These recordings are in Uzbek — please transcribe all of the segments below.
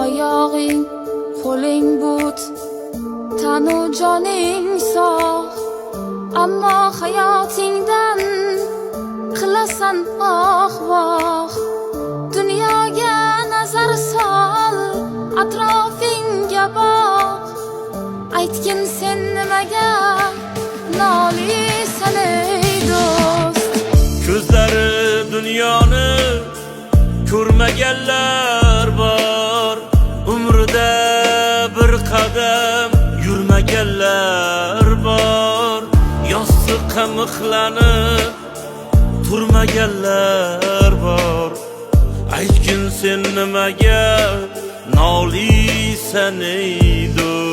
oyog'ing qo'ling but, tanu joning sog', ammo hayotingdan qilasan oh-voh. Dunyoga nazar sol, atrofingga boq, aytgin sen nimaga nolisan ey do'st. Ko'zlari dunyoni ko'rmaganlar bor, umrida bir qadam yurmaganlar bor, yostiq qamiqlanib turmaganlar bor. Aytgin sen nimaga nolisan ey do'st.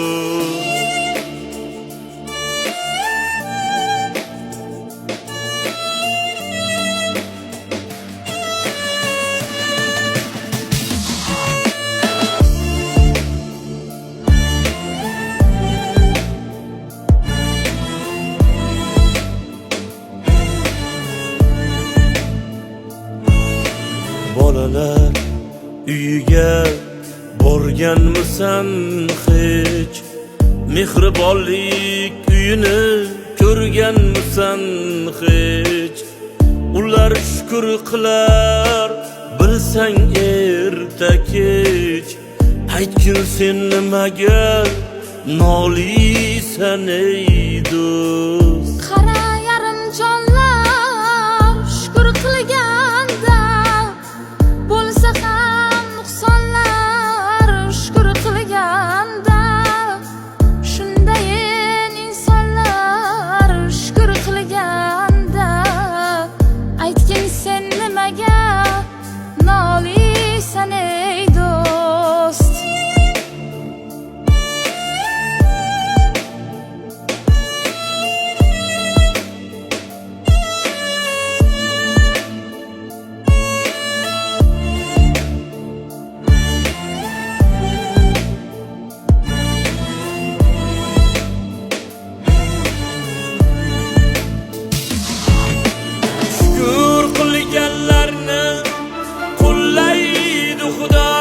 Bolalar uyiga borganmisan hech? Mehribonlik uyini ko'rganmisan hech? Ular shukr qilar bilsang erta kech. Aytgin sen nimaga nolisan ey do'st. Qara yarim jonlar shukr qilganda, bo'lsa ham nuqsonlar shukr qilganda, shundayin insonlar shukr qilganda, aytgin sen nimaga nolisan ey do'st. Shukr qilganlarni qo'llaydi Xudo,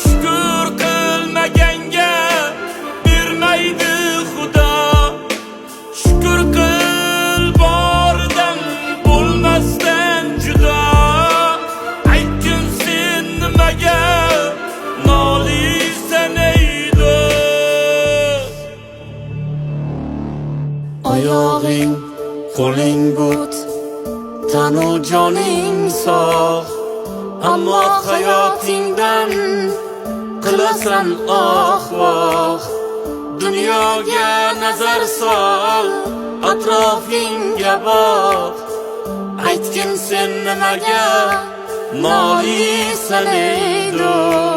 shukr qilmaganga bermaydi Xudo. Shukr qil bordan bo'lmasdan judo, aytgin sen nimaga nolisan ey do'st. Oyog'ing qo'ling but, tanu joning sog', ammo hayotingdan qilasan oh-voh. Dunyoga nazar sol, atrofingga boq, aytgin sen nimaga nolisan ey do'st.